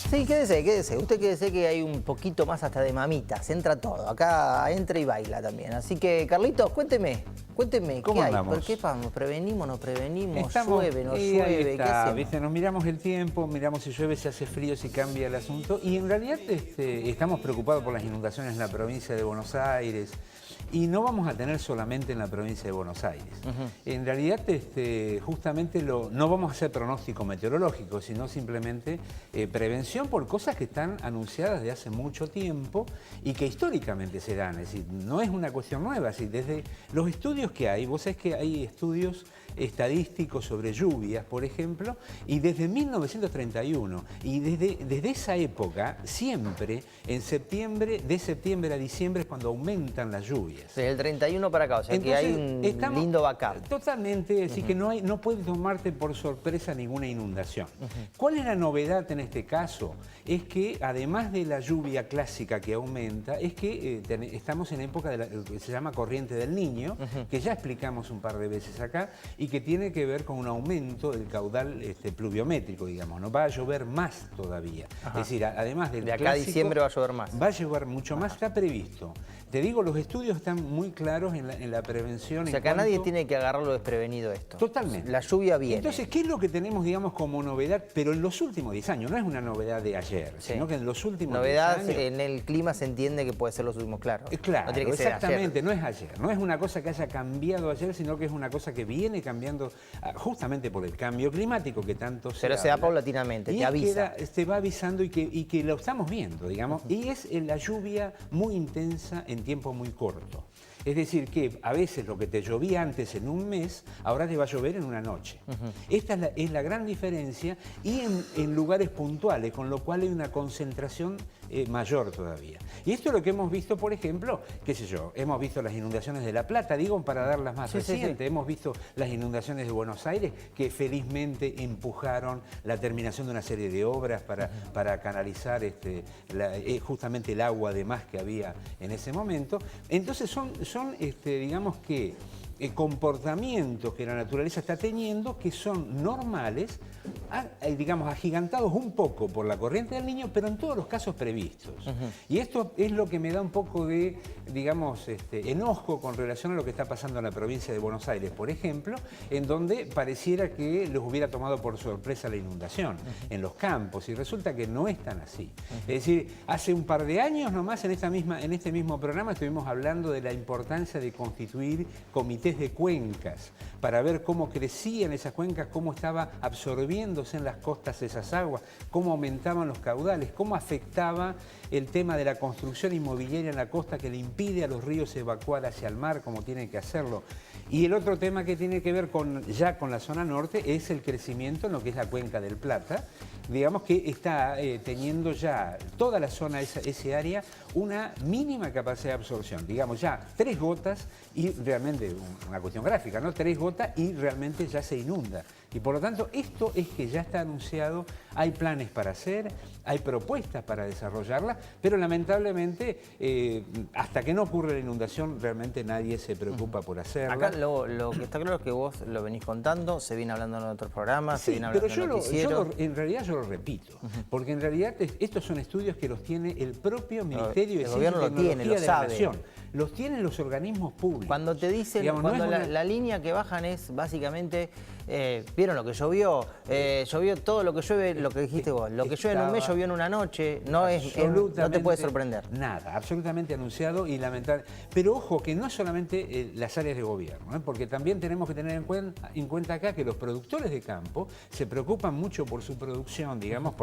Sí, quédese, quédese. Usted quédese que hay un poquito más hasta de mamitas. Entra todo. Acá entra y baila también. Así que, Carlitos, cuénteme, ¿Cómo ¿qué hay? andamos? ¿Por qué nos prevenimos, no prevenimos? Estamos, ¿Llueve, no ahí llueve? ¿Qué está, hacemos? ¿viste? Nos miramos el tiempo, miramos si llueve, si hace frío, si cambia el asunto. Y en realidad estamos preocupados por las inundaciones en la provincia de Buenos Aires. Y no vamos a tener solamente en la provincia de Buenos Aires. En realidad, justamente no vamos a hacer pronóstico meteorológico, sino simplemente prevención por cosas que están anunciadas de hace mucho tiempo y que históricamente se dan. Es decir, no es una cuestión nueva. Es decir, desde los estudios que hay, vos sabés que hay estudios estadísticos sobre lluvias, por ejemplo, y desde 1931, y desde esa época, siempre en septiembre, de septiembre a diciembre es cuando aumentan las lluvias. Desde el 31 para acá, o sea que hay un lindo backup. Totalmente, así que no puedes tomarte por sorpresa ninguna inundación. ¿Cuál es la novedad en este caso? Es que además de la lluvia clásica que aumenta, es que estamos en época de lo que se llama corriente del Niño, que ya explicamos un par de veces acá, y que tiene que ver con un aumento del caudal pluviométrico, digamos, ¿no? Va a llover más todavía. Es decir, además del de acá clásico, a diciembre va a llover más. Va a llover mucho más, está previsto. Te digo, los estudios están muy claros en la prevención. O sea, que a nadie tiene que agarrarlo desprevenido esto. Totalmente. La lluvia viene. Entonces, ¿qué es lo que tenemos, digamos, como novedad? Pero en los últimos 10 años, no es una novedad de ayer, sino que en los últimos 10 años... Novedad en el clima se entiende que puede ser los últimos, claro. Claro, no tiene que ser exactamente, ayer. no es ayer. No es una cosa que haya cambiado ayer, sino que es una cosa que viene cambiando justamente por el cambio climático que tanto se Pero se da habla. paulatinamente, te avisa. Te va avisando y que lo estamos viendo, digamos. Y es la lluvia muy intensa en tiempo muy corto. Es decir, que a veces lo que te llovía antes en un mes, ahora te va a llover en una noche. Esta es la gran diferencia y en lugares puntuales, con lo cual hay una concentración mayor todavía. Y esto es lo que hemos visto, por ejemplo, qué sé yo, hemos visto las inundaciones de La Plata, digo, para dar las más recientes. Hemos visto las inundaciones de Buenos Aires, que felizmente empujaron la terminación de una serie de obras para canalizar justamente el agua de más que había en ese momento. Entonces son digamos que comportamientos que la naturaleza está teniendo que son normales, digamos, agigantados un poco por la corriente del Niño, pero en todos los casos previstos. Y esto es lo que me da un poco de, digamos, enojo con relación a lo que está pasando en la provincia de Buenos Aires, por ejemplo, en donde pareciera que los hubiera tomado por sorpresa la inundación en los campos, y resulta que no es tan así. Es decir, hace un par de años nomás en este mismo programa estuvimos hablando de la importancia de constituir comités de cuencas para ver cómo crecían esas cuencas, cómo estaba absorbiéndose en las costas esas aguas, cómo aumentaban los caudales, cómo afectaba el tema de la construcción inmobiliaria en la costa que le impide a los ríos evacuar hacia el mar como tienen que hacerlo. Y el otro tema que tiene que ver ya con la zona norte es el crecimiento en lo que es la cuenca del Plata, digamos que está teniendo ya toda la zona, ese área, una mínima capacidad de absorción. Digamos ya 3 gotas y realmente, una cuestión gráfica, ¿no? 3 gotas y realmente ya se inunda. Y por lo tanto, esto es que ya está anunciado, hay planes para hacer, hay propuestas para desarrollarlas, pero lamentablemente, hasta que no ocurre la inundación, realmente nadie se preocupa por hacerla. Acá lo que está claro es que vos lo venís contando, se viene hablando en otros programas, se viene hablando en noticiero. En realidad yo lo repito, porque en realidad estos son estudios que los tiene el propio Ministerio de Ciencia y Tecnología de la Nación. Los tienen los organismos públicos. Cuando te dicen, digamos, cuando la línea que bajan es básicamente, ¿vieron lo que llovió? Llovió todo lo que llueve, lo que dijiste vos. Lo que llueve en un mes llovió en una noche, no te puede sorprender. Nada, absolutamente anunciado y lamentable. Pero ojo, que no es solamente las áreas de gobierno, porque también tenemos que tener en cuenta acá que los productores de campo se preocupan mucho por su producción, digamos,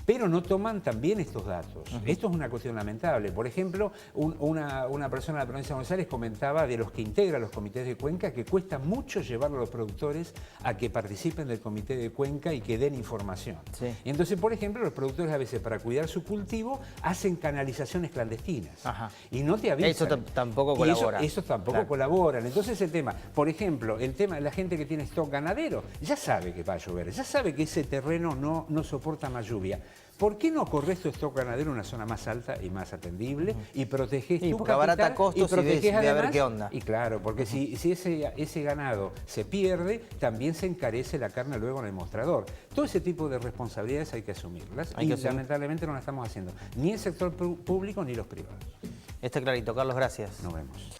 pero no toman también estos datos. Esto es una cuestión lamentable. Por ejemplo, una persona de la provincia de Buenos Aires comentaba de los que integran los comités de cuenca que cuesta mucho llevar a los productores a que participen del comité de cuenca y que den información. Entonces, por ejemplo, los productores a veces para cuidar su cultivo hacen canalizaciones clandestinas y no te avisan. Eso tampoco colabora. Eso tampoco colaboran. Entonces el tema, por ejemplo, el tema de la gente que tiene stock ganadero, ya sabe que va a llover, ya sabe que ese terreno no soporta más lluvia. ¿Por qué no corres tu stock ganadero en una zona más alta y más atendible y proteges tu capital abarata costos y proteges y ves, además, a ver qué onda? Y claro, porque si ese ganado se pierde, también también se encarece la carne luego en el mostrador. Todo ese tipo de responsabilidades hay que asumirlas y lamentablemente no las estamos haciendo, ni el sector público ni los privados. Está clarito, Carlos, gracias. Nos vemos.